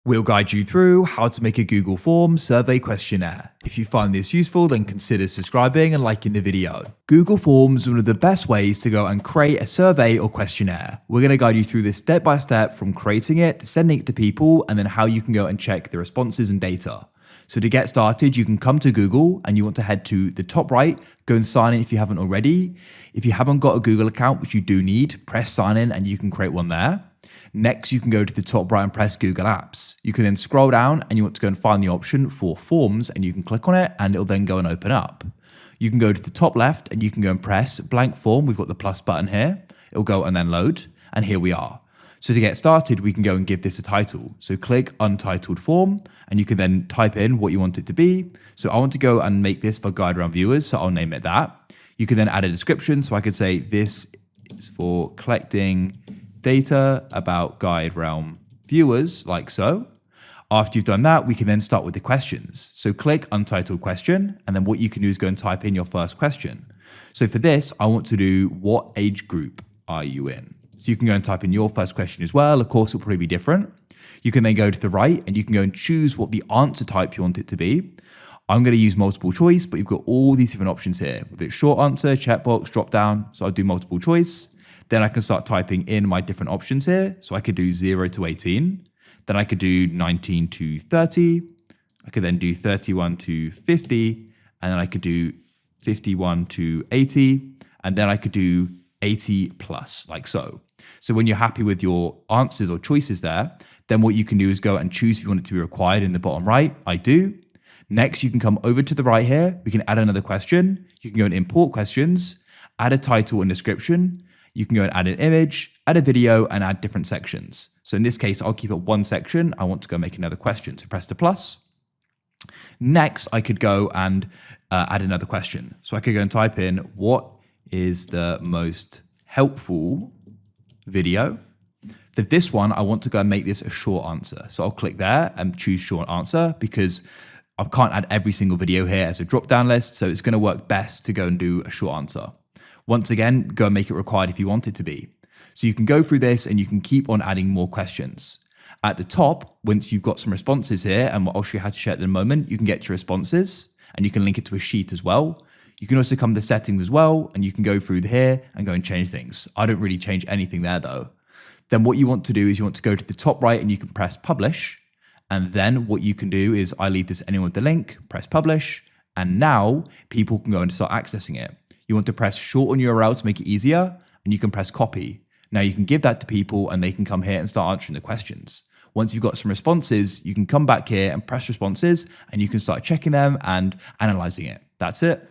We'll guide you through how to make a Google form survey questionnaire. If you find this useful, then consider subscribing and liking the video. Google Forms is one of the best ways to go and create a survey or questionnaire. We're going to guide you through this step by step from creating it to sending it to people and then how you can go and check the responses and data. So to get started, you can come to Google and you want to head to the top right, go and sign in if you haven't already. If you haven't got a Google account, which you do need, press sign in and you can create one there. Next, you can go to the top right and press Google Apps. You can then scroll down and you want to go and find the option for Forms and you can click on it and it'll then go and open up. You can go to the top left and you can go and press blank form. We've got the plus button here. It'll go and then load. And here we are. So to get started, we can go and give this a title. So click Untitled Form and you can then type in what you want it to be. So I want to go and make this for GuideRealm viewers, so I'll name it that. You can then add a description. So I could say this is for collecting data about GuideRealm viewers, like so. After you've done that, we can then start with the questions. So click Untitled Question, and then what you can do is go and type in your first question. So for this, I want to do what age group are you in? So you can go and type in your first question as well. Of course, it'll probably be different. You can then go to the right and you can go and choose what the answer type you want it to be. I'm going to use multiple choice, but you've got all these different options here. Whether it's short answer, checkbox, drop down. So I'll do multiple choice. Then I can start typing in my different options here. So I could do 0 to 18. Then I could do 19 to 30. I could then do 31 to 50. And then I could do 51 to 80. And then I could do 80 plus, like so. So when you're happy with your answers or choices there, then what you can do is go and choose if you want it to be required in the bottom right. I do. Next, you can come over to the right here. We can add another question. You can go and import questions, add a title and description. You can go and add an image, add a video, and add different sections. So in this case, I'll keep it one section. I want to go make another question. So press the plus. Next, I could go and add another question. So I could go and type in, what is the most helpful video? For this one, I want to go and make this a short answer. So I'll click there and choose short answer because I can't add every single video here as a drop-down list. So it's going to work best to go and do a short answer. Once again, go and make it required if you want it to be. So you can go through this and you can keep on adding more questions. At the top, once you've got some responses here, and I'll show you how to share it in a moment, you can get your responses and you can link it to a sheet as well. You can also come to settings as well, and you can go through here and go and change things. I don't really change anything there though. Then what you want to do is you want to go to the top right and you can press publish. And then what you can do is I leave this anyone with the link, press publish. And now people can go and start accessing it. You want to press shorten URL to make it easier, and you can press copy. Now you can give that to people and they can come here and start answering the questions. Once you've got some responses, you can come back here and press responses and you can start checking them and analyzing it. That's it.